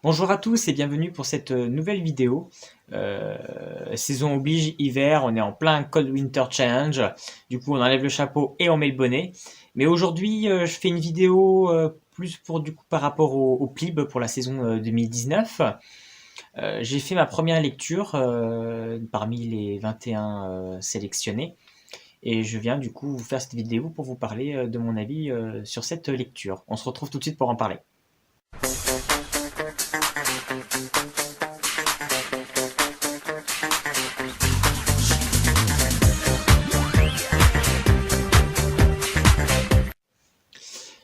Bonjour à tous et bienvenue pour cette nouvelle vidéo. Saison oblige, hiver, on est en plein Cold Winter Challenge. Du coup, on enlève le chapeau et on met le bonnet. Mais aujourd'hui, je fais une vidéo plus pour du coup par rapport au PLIB pour la saison 2019. J'ai fait ma première lecture parmi les 21 sélectionnés. Et je viens du coup vous faire cette vidéo pour vous parler de mon avis sur cette lecture. On se retrouve tout de suite pour en parler.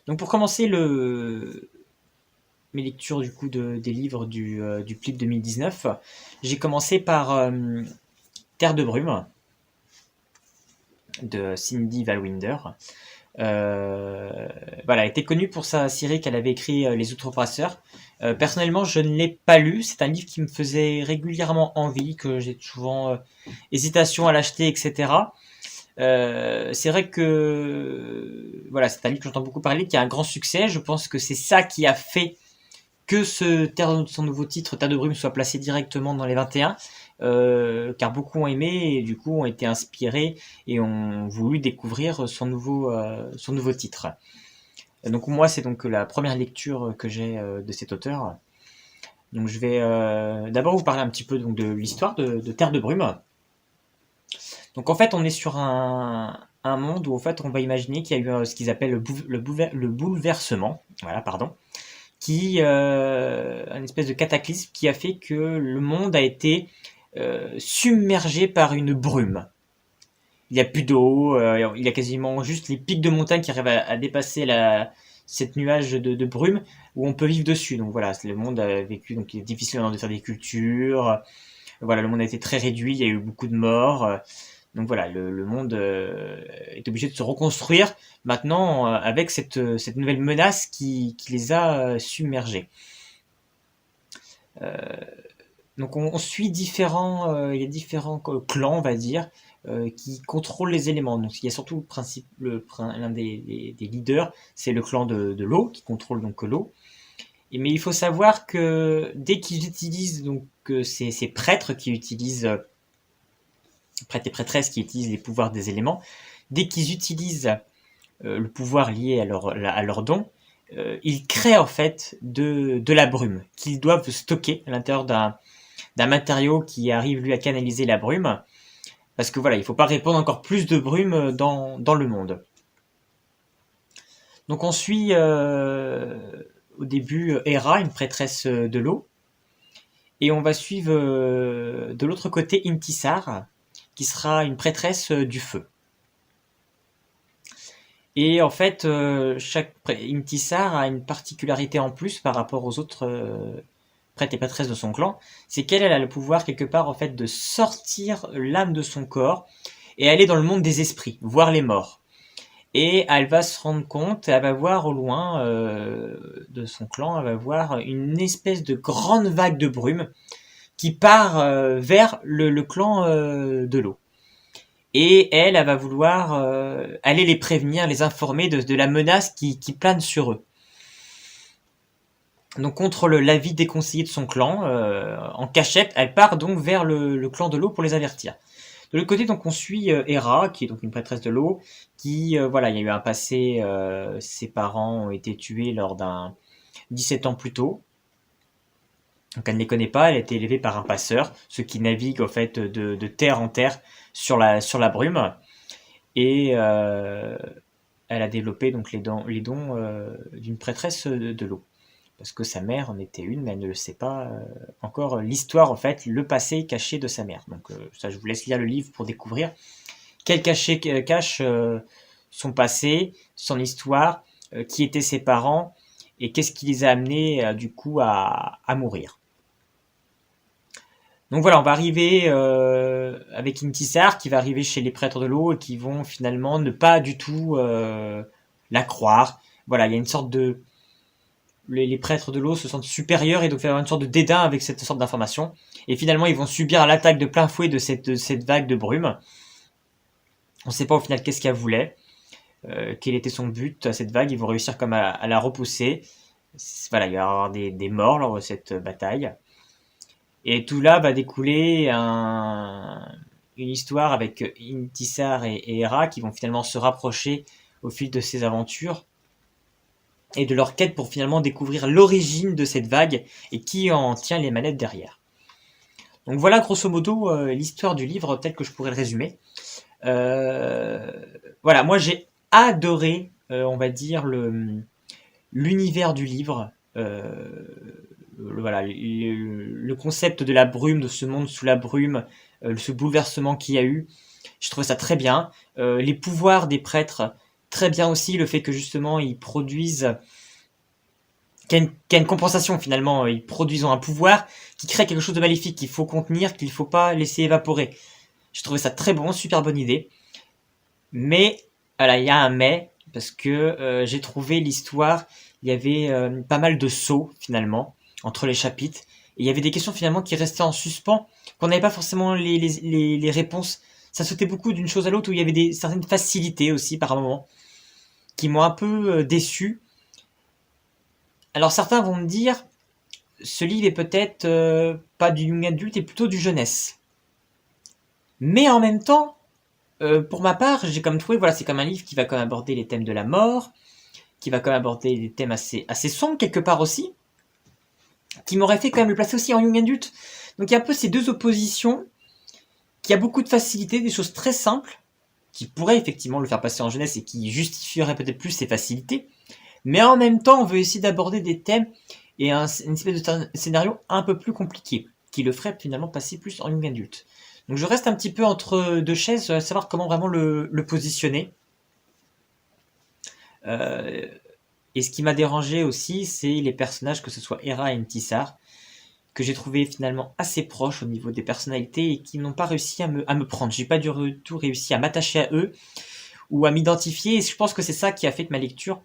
Donc pour commencer mes lectures du coup des livres du PLIB 2019, j'ai commencé par Terre de brume de Cindy Valwinder. Voilà, elle était connue pour sa série qu'elle avait écrit Les Outrepasseurs. Personnellement, je ne l'ai pas lu. C'est un livre qui me faisait régulièrement envie, que j'ai souvent hésitation à l'acheter, etc. C'est vrai que voilà, c'est un livre que j'entends beaucoup parler, qui a un grand succès. Je pense que c'est ça qui a fait que son nouveau titre, Terre de brume, soit placé directement dans les 21, car beaucoup ont aimé et du coup ont été inspirés et ont voulu découvrir son nouveau titre. Donc moi, c'est donc la première lecture que j'ai de cet auteur. Donc je vais d'abord vous parler un petit peu donc, de l'histoire de Terre de brume. Donc en fait, on est sur un monde où en fait, on va imaginer qu'il y a eu ce qu'ils appellent le bouleversement. Voilà, pardon. Un espèce de cataclysme qui a fait que le monde a été submergé par une brume. Il n'y a plus d'eau, il y a quasiment juste les pics de montagne qui arrivent à dépasser cette nuage de brume où on peut vivre dessus. Donc voilà, le monde a vécu, donc il est difficile de faire des cultures. Voilà, le monde a été très réduit, il y a eu beaucoup de morts. Donc voilà, le monde est obligé de se reconstruire maintenant avec cette nouvelle menace qui les a submergés. Donc on suit il y a différents clans, on va dire, qui contrôlent les éléments. Donc il y a surtout l'un des leaders, c'est le clan de l'eau qui contrôle donc l'eau. Mais il faut savoir que dès qu'ils utilisent donc ces prêtres qui utilisent prêtres et prêtresses qui utilisent les pouvoirs des éléments, dès qu'ils utilisent le pouvoir lié à leur don, ils créent en fait de la brume qu'ils doivent stocker à l'intérieur d'un matériau qui arrive lui à canaliser la brume, parce que voilà, il ne faut pas répandre encore plus de brume dans le monde. Donc on suit au début Hera, une prêtresse de l'eau, et on va suivre de l'autre côté Intisar, qui sera une prêtresse du feu. Et en fait, chaque Intisar a une particularité en plus par rapport aux autres prêtre et prêtresse de son clan, c'est qu'elle a le pouvoir quelque part en fait de sortir l'âme de son corps et aller dans le monde des esprits, voir les morts. Et elle va se rendre compte, elle va voir au loin de son clan, elle va voir une espèce de grande vague de brume qui part vers le clan de l'eau. Et elle va vouloir aller les prévenir, les informer de la menace qui plane sur eux. Donc contre l'avis déconseillé de son clan, en cachette, elle part donc vers le clan de l'eau pour les avertir. De l'autre côté, donc on suit Hera, qui est donc une prêtresse de l'eau, qui voilà, il y a eu un passé, ses parents ont été tués lors d'un 17 ans plus tôt. Donc elle ne les connaît pas, elle a été élevée par un passeur, ceux qui naviguent en fait de terre en terre sur la brume, et elle a développé donc les dons d'une prêtresse de l'eau. Parce que sa mère en était une, mais elle ne le sait pas encore l'histoire, en fait, le passé caché de sa mère. Donc ça, je vous laisse lire le livre pour découvrir quel cache son passé, son histoire, qui étaient ses parents, et qu'est-ce qui les a amenés du coup à mourir. Donc voilà, on va arriver avec Intisar, qui va arriver chez les prêtres de l'eau, et qui vont finalement ne pas du tout la croire. Voilà, il y a une sorte de... Les prêtres de l'eau se sentent supérieurs et donc il va y avoir une sorte de dédain avec cette sorte d'information. Et finalement, ils vont subir l'attaque de plein fouet de cette vague de brume. On ne sait pas au final qu'est-ce qu'elle voulait, quel était son but à cette vague. Ils vont réussir comme à la repousser. voilà, il va y avoir des morts lors de cette bataille. Et tout là va découler une histoire avec Intisar et Hera qui vont finalement se rapprocher au fil de ces aventures et de leur quête pour finalement découvrir l'origine de cette vague et qui en tient les manettes derrière. Donc voilà grosso modo l'histoire du livre telle que je pourrais le résumer. Euh, voilà, moi j'ai adoré, on va dire, l'univers du livre. Voilà, le concept de la brume, de ce monde sous la brume, ce bouleversement qu'il y a eu, je trouvais ça très bien. Les pouvoirs des prêtres, très bien aussi, le fait que justement ils produisent, qu'il y a une compensation finalement, ils produisent un pouvoir qui crée quelque chose de maléfique qu'il faut contenir, qu'il ne faut pas laisser évaporer. Je trouvais ça très bon, super bonne idée. Mais, voilà, il y a un mais, parce que j'ai trouvé l'histoire, il y avait pas mal de sauts finalement entre les chapitres, et il y avait des questions finalement qui restaient en suspens, qu'on n'avait pas forcément les réponses. Ça sautait beaucoup d'une chose à l'autre, où il y avait certaines facilités aussi par moment, qui m'ont un peu déçu. Alors certains vont me dire, ce livre est peut-être pas du young adulte, et plutôt du jeunesse. Mais en même temps, pour ma part, j'ai comme trouvé, voilà, c'est comme un livre qui va quand même aborder les thèmes de la mort, qui va quand même aborder des thèmes assez sombres quelque part aussi, qui m'aurait fait quand même le placer aussi en young adulte. Donc il y a un peu ces deux oppositions, qui a beaucoup de facilité, des choses très simples, qui pourraient effectivement le faire passer en jeunesse et qui justifieraient peut-être plus ces facilités, mais en même temps on veut essayer d'aborder des thèmes et une espèce de scénario un peu plus compliqué, qui le ferait finalement passer plus en young adulte. Donc je reste un petit peu entre deux chaises, à savoir comment vraiment le positionner. Euh, et ce qui m'a dérangé aussi, c'est les personnages, que ce soit Hera et Ntisar, que j'ai trouvé finalement assez proches au niveau des personnalités et qui n'ont pas réussi à me prendre. J'ai pas du tout réussi à m'attacher à eux ou à m'identifier. Et je pense que c'est ça qui a fait que ma lecture,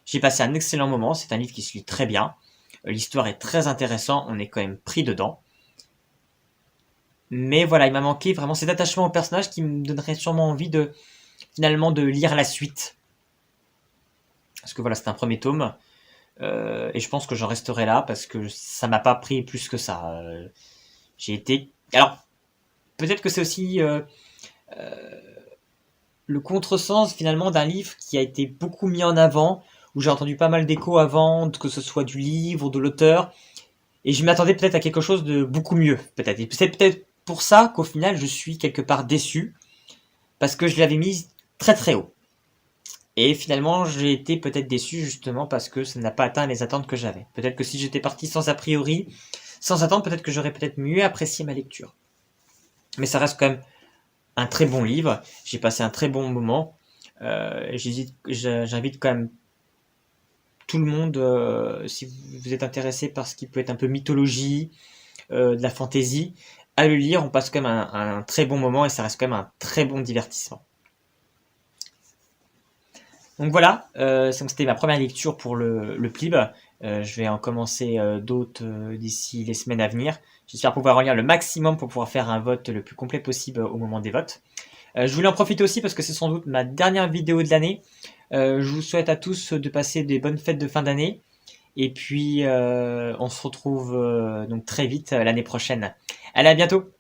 j'ai passé un excellent moment. C'est un livre qui se lit très bien. L'histoire est très intéressante. On est quand même pris dedans. Mais voilà, il m'a manqué vraiment cet attachement au personnage qui me donnerait sûrement envie de finalement de lire la suite. Parce que voilà, c'est un premier tome. Et je pense que j'en resterai là parce que ça m'a pas pris plus que ça. J'ai été. Alors, peut-être que c'est aussi le contresens finalement d'un livre qui a été beaucoup mis en avant, où j'ai entendu pas mal d'échos avant, que ce soit du livre, de l'auteur, et je m'attendais peut-être à quelque chose de beaucoup mieux, peut-être. Et c'est peut-être pour ça qu'au final je suis quelque part déçu, parce que je l'avais mise très très haut. Et finalement, j'ai été peut-être déçu justement parce que ça n'a pas atteint les attentes que j'avais. Peut-être que si j'étais parti sans a priori, sans attendre, peut-être que j'aurais peut-être mieux apprécié ma lecture. Mais ça reste quand même un très bon livre. J'ai passé un très bon moment. J'invite quand même tout le monde, si vous êtes intéressé par ce qui peut être un peu mythologie, de la fantaisie, à le lire. On passe quand même un très bon moment et ça reste quand même un très bon divertissement. Donc voilà, c'était ma première lecture pour le PLIB. Je vais en commencer d'autres d'ici les semaines à venir. J'espère pouvoir en lire le maximum pour pouvoir faire un vote le plus complet possible au moment des votes. Je voulais en profiter aussi parce que c'est sans doute ma dernière vidéo de l'année. Je vous souhaite à tous de passer des bonnes fêtes de fin d'année. Et puis on se retrouve donc très vite l'année prochaine. Allez, à bientôt!